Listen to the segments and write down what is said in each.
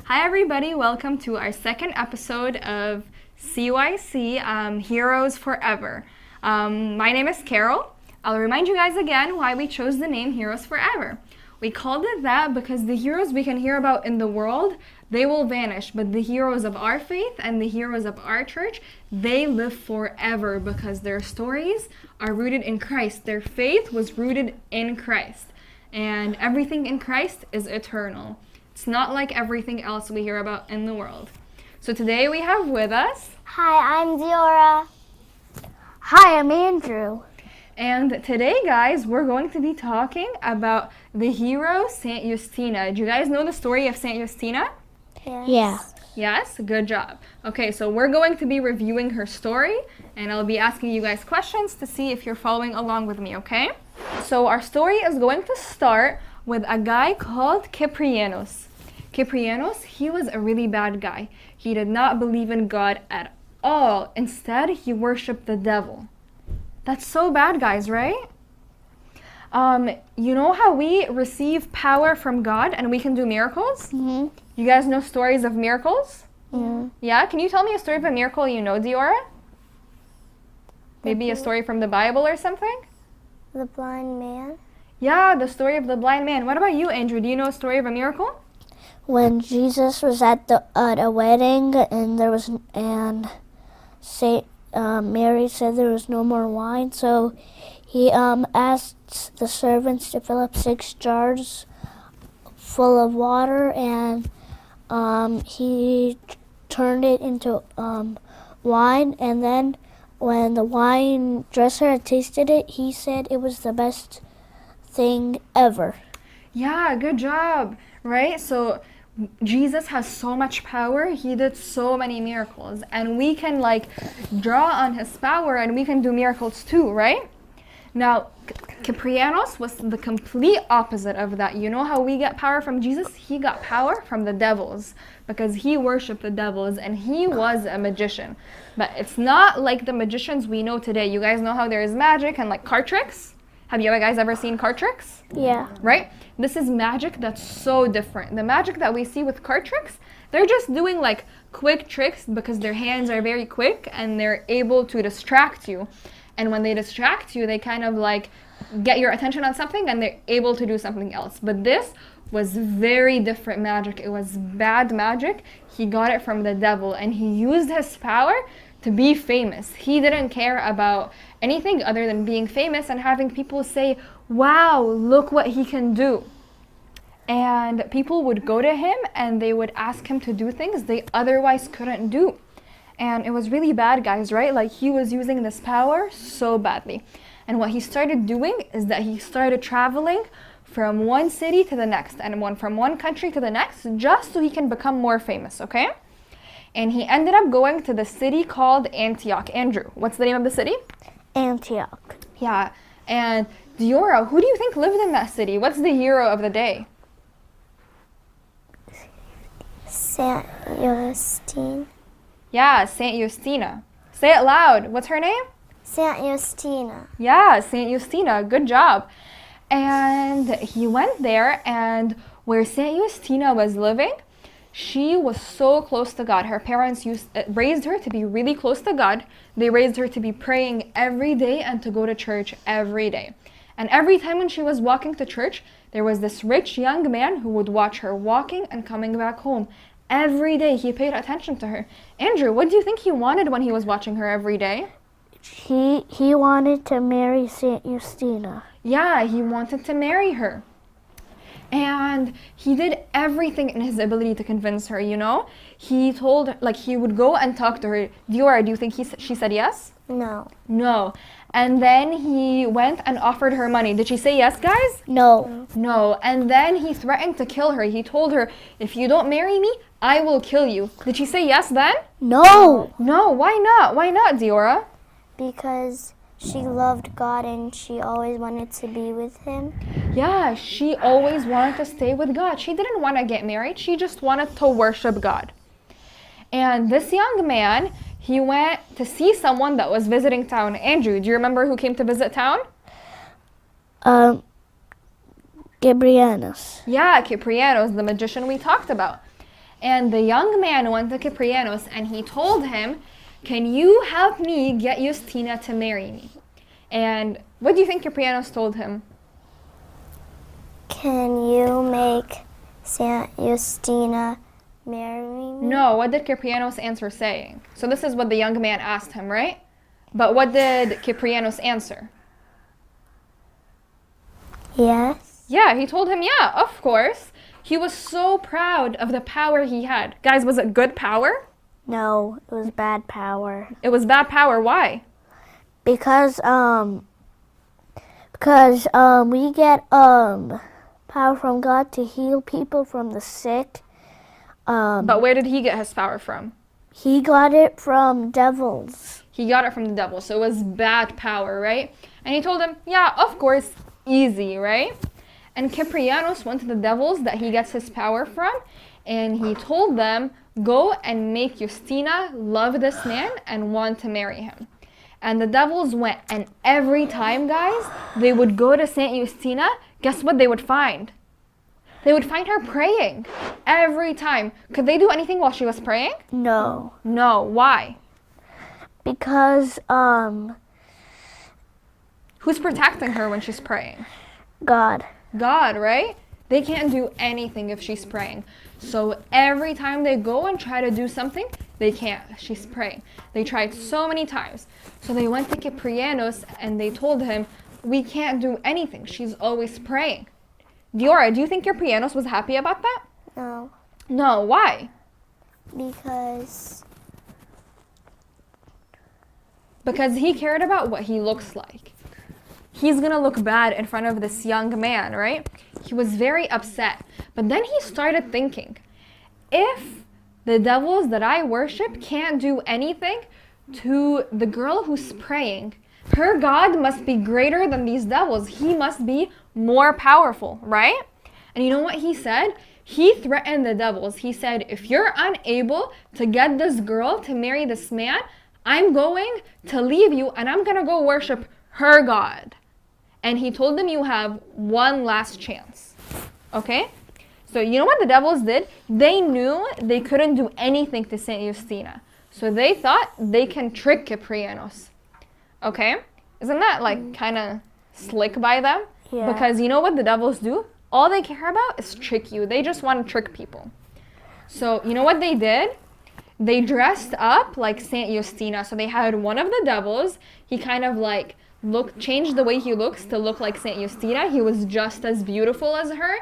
Hi everybody, welcome to our second episode of CYC Heroes Forever. My name is Carol. I'll remind you guys again why we chose the name Heroes Forever. We called it that because the heroes we can hear about in the world, they will vanish, but the heroes of our faith and the heroes of our church, they live forever because their stories are rooted in Christ. Their faith was rooted in Christ, and everything in Christ is eternal. It's not like everything else we hear about in the world. So today we have with us... Hi, I'm Diora. Hi, I'm Andrew. And today, guys, we're going to be talking about the hero St.Youstina. Do you guys know the story of St.Youstina? Yes. Yeah. Yes? Good job. Okay, so we're going to be reviewing her story, and I'll be asking you guys questions to see if you're following along with me, okay? So our story is going to start with a guy called Cyprianos. Cyprianos, he was a really bad guy. He did not believe in God at all. Instead, he worshipped the devil. That's so bad, guys, right? You know how we receive power from God and we can do miracles? Mm-hmm. You guys know stories of miracles? Mm-hmm. Yeah? Can you tell me a story of a miracle you know, Diora? Maybe a story from the Bible or something? The blind man. Yeah, the story of the blind man. What about you, Andrew? Do you know a story of a miracle? When Jesus was at a wedding and Mary said there was no more wine, so he asked the servants to fill up 6 jars full of water, and he turned it into wine, and then when the wine dresser had tasted it, he said it was the best thing ever. Yeah, good job, right? So Jesus has so much power. He did so many miracles, and we can draw on his power and we can do miracles too, right? Now, Cyprianos was the complete opposite of that. You know how we get power from Jesus? He got power from the devils because he worshipped the devils and he was a magician. But it's not like the magicians we know today. You guys know how there is magic and card tricks? Have you guys ever seen card tricks? Yeah. Right? This is magic that's so different. The magic that we see with card tricks, they're just doing quick tricks because their hands are very quick and they're able to distract you. And when they distract you, they kind of get your attention on something and they're able to do something else. But this was very different magic. It was bad magic. He got it from the devil and he used his power to be famous. He didn't care about anything other than being famous and having people say, wow, look what he can do. And people would go to him and they would ask him to do things they otherwise couldn't do. And it was really bad, guys, right? He was using this power so badly. And what he started doing is that he started traveling from one city to the next and from one country to the next just so he can become more famous, okay? And he ended up going to the city called Antioch. Andrew, what's the name of the city? Antioch. Yeah. And Diora, who do you think lived in that city? What's the hero of the day? St.Youstina. Yeah, St.Youstina. Say it loud. What's her name? St.Youstina. Yeah, St.Youstina. Good job. And he went there, and where St.Youstina was living, she was so close to God. Her parents raised her to be really close to God. They raised her to be praying every day and to go to church every day. And every time when she was walking to church, there was this rich young man who would watch her walking and coming back home. Every day he paid attention to her. Andrew, what do you think he wanted when he was watching her every day? He wanted to marry St.Youstina. Yeah, he wanted to marry her. And he did everything in his ability to convince her, you know? He told, he would go and talk to her. Diora, do you think she said yes? No. No. And then he went and offered her money. Did she say yes, guys? No. No. And then he threatened to kill her. He told her, if you don't marry me, I will kill you. Did she say yes then? No. No. Why not? Why not, Diora? Because she loved God and she always wanted to be with him. Yeah, she always wanted to stay with God. She didn't want to get married. She just wanted to worship God. And this young man, he went to see someone that was visiting town. Andrew, do you remember who came to visit town? Gabrianus. Yeah, Cyprianos, the magician we talked about. And the young man went to Cyprianos and he told him, can you help me get Justina to marry me? And what do you think Cyprianos told him? Can you make St.Youstina marry me? No, what did Cyprianos answer saying? So this is what the young man asked him, right? But what did Cyprianos answer? Yes. Yeah, he told him, yeah, of course. He was so proud of the power he had. Guys, was it good power? No, it was bad power. It was bad power. Why? Because we get power from God to heal people from the sick. But where did he get his power from? He got it from devils. He got it from the devil, so it was bad power, right? And he told him, yeah, of course, easy, right? And Cyprianos went to the devils that he gets his power from, and he told them, go and make Justina love this man and want to marry him. And the devils went, and every time, guys, they would go to St.Youstina, guess what they would find? They would find her praying every time. Could they do anything while she was praying? No. No. Why? Because Who's protecting her when she's praying? God. God, right? They can't do anything if she's praying. So every time they go and try to do something, they can't. She's praying. They tried so many times. So they went to Cyprianos and they told him, we can't do anything. She's always praying. Diora, do you think Cyprianos was happy about that? No. No. Why? Because He cared about what he looks like. He's gonna look bad in front of this young man, right? He was very upset. But then he started thinking, if the devils that I worship can't do anything to the girl who's praying, her God must be greater than these devils. He must be more powerful, right? And you know what he said? He threatened the devils. He said, if you're unable to get this girl to marry this man, I'm going to leave you and I'm gonna go worship her God. And he told them, you have one last chance. Okay? So you know what the devils did? They knew they couldn't do anything to St.Youstina. So they thought they can trick Cyprianos. Okay? Isn't that like kind of slick by them? Yeah. Because you know what the devils do? All they care about is trick you. They just want to trick people. So you know what they did? They dressed up like St.Youstina. So they had one of the devils. He kind of like changed the way he looks to look like St.Youstina. He was just as beautiful as her.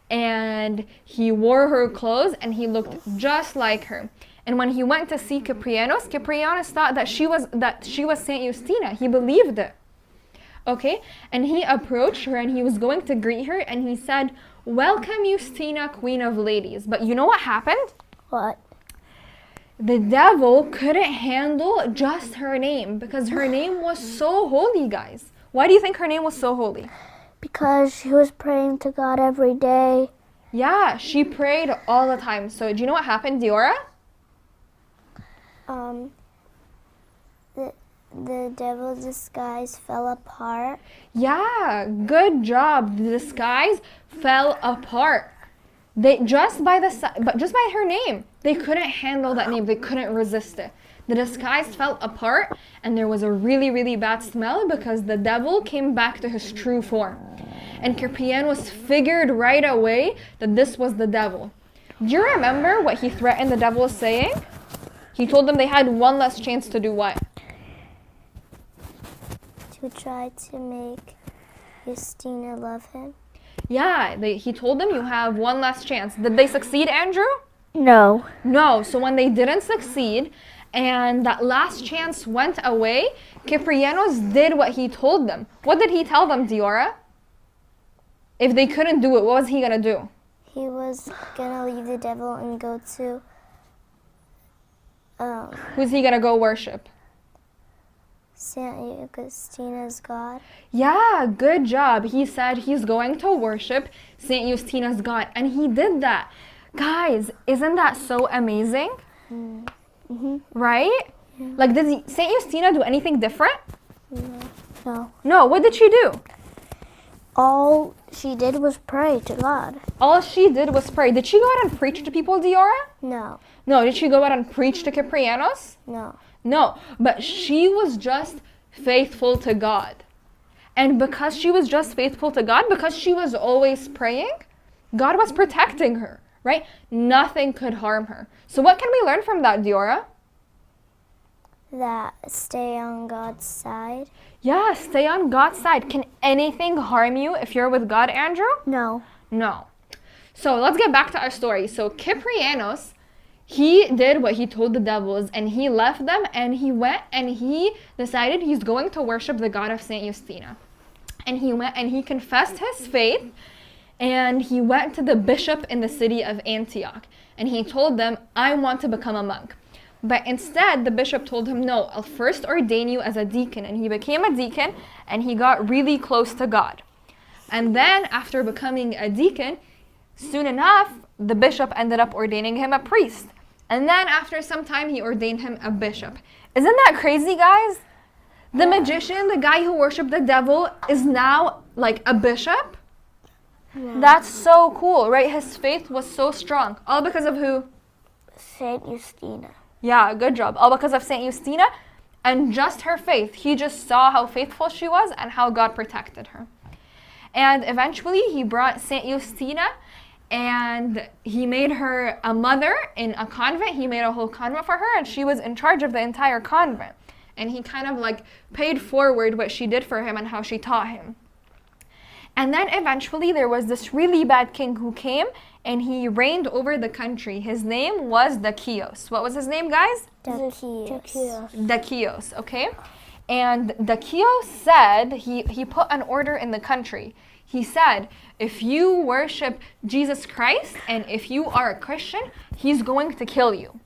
And he wore her clothes and he looked just like her. And when he went to see Cyprianos thought that she was St.Youstina. He believed it. Okay? And he approached her and he was going to greet her and he said, welcome Justina, Queen of Ladies. But you know what happened? What? The devil couldn't handle just her name because her name was so holy, guys. Why do you think her name was so holy? Because she was praying to God every day. Yeah, she prayed all the time. So do you know what happened, Diora? the devil's disguise fell apart. Yeah, good job. The disguise fell apart. Just by her name, they couldn't handle that name. They couldn't resist it. The disguise fell apart, and there was a really, really bad smell because the devil came back to his true form. And Cyprianos figured right away that this was the devil. Do you remember what he threatened the devil saying? He told them they had one last chance to do what? To try to make Justina love him. Yeah, he told them you have one last chance. Did they succeed, Andrew? No. No. So when they didn't succeed and that last chance went away, Cyprianos did what he told them. What did he tell them, Diora? If they couldn't do it, what was he gonna do? He was gonna leave the devil and go to Who's he gonna go worship? St.Youstina's God. Yeah, good job. He said he's going to worship St.Youstina's God, and he did that. Guys, isn't that so amazing? Mm-hmm. Right? Yeah. Like, did St. Youstina do anything different? No. No, what did she do? All she did was pray to God. All she did was pray. Did she go out and preach to people, Diora? No. No, did she go out and preach to Cyprianos? No. No, but she was just faithful to God. And because she was just faithful to God, because she was always praying, God was protecting her, right? Nothing could harm her. So what can we learn from that, Diora? That stay on God's side. Yeah, stay on God's side. Can anything harm you if you're with God, Andrew? No. No. So let's get back to our story. So Cyprianos, he did what he told the devils, and he left them, and he went and he decided he's going to worship the God of St. Youstina. And he went and he confessed his faith, and he went to the bishop in the city of Antioch, and he told them, I want to become a monk. But instead, the bishop told him, no, I'll first ordain you as a deacon. And he became a deacon, and he got really close to God. And then, after becoming a deacon, soon enough, the bishop ended up ordaining him a priest. And then, after some time, he ordained him a bishop. Isn't that crazy, guys? The magician, the guy who worshipped the devil, is now like a bishop? Yeah. That's so cool, right? His faith was so strong. All because of who? St. Youstina. Yeah, good job. All because of St. Youstina and just her faith. He just saw how faithful she was and how God protected her. And eventually he brought St. Youstina and he made her a mother in a convent. He made a whole convent for her, and she was in charge of the entire convent. And he kind of like paid forward what she did for him and how she taught him. And then eventually there was this really bad king who came and he reigned over the country. His name was Dakios. What was his name, guys? Dakios, okay? And Dakios said, he put an order in the country. He said, if you worship Jesus Christ and if you are a Christian, he's going to kill you.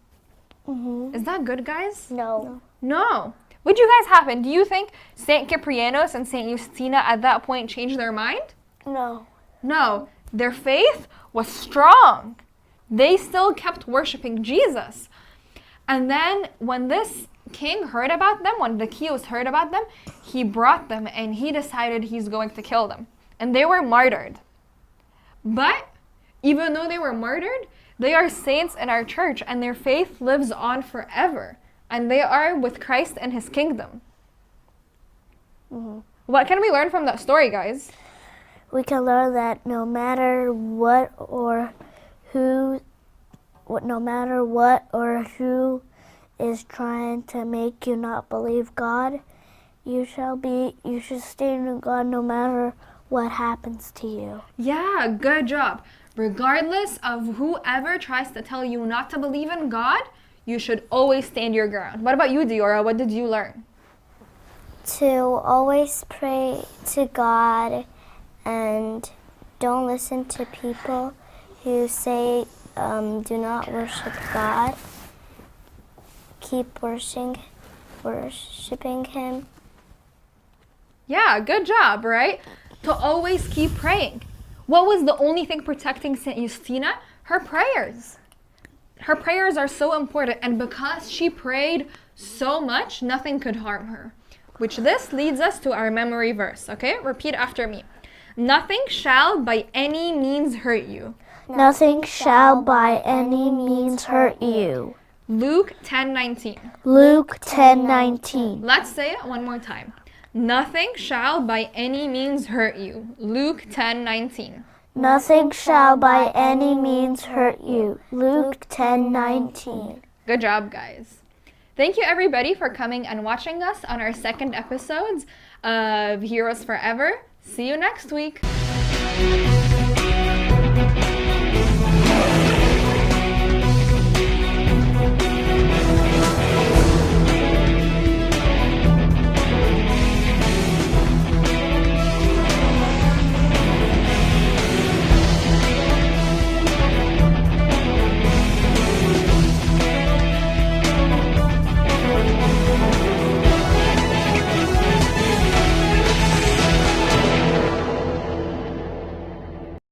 Mm-hmm. Is that good, guys? No. No. What do you guys happen? Do you think St. Cyprianos and St. Youstina at that point changed their mind? No. No. Their faith was strong. They still kept worshiping Jesus. And then when this king heard about them, when Dakios heard about them, he brought them and he decided he's going to kill them. And they were martyred. But even though they were martyred, they are saints in our church and their faith lives on forever. And they are with Christ and his kingdom. Mm-hmm. What can we learn from that story, guys? We can learn that no matter what or who is trying to make you not believe God, you should stay in God no matter what happens to you. Yeah, good job. Regardless of whoever tries to tell you not to believe in God, you should always stand your ground. What about you, Diora? What did you learn? To always pray to God and don't listen to people who say do not worship God. Keep worshiping him. Yeah, good job, right? To always keep praying. What was the only thing protecting St. Youstina? Her prayers. Her prayers are so important, and because she prayed so much, nothing could harm her. Which this leads us to our memory verse, okay? Repeat after me. Nothing shall by any means hurt you. Nothing shall by any means hurt you. Luke 10:19. Luke 10:19. Let's say it one more time. Nothing shall by any means hurt you. Luke 10:19. Nothing shall by any means hurt you. Luke 10:19. Good job, guys. Thank you, everybody, for coming and watching us on our second episodes of Heroes Forever. See you next week.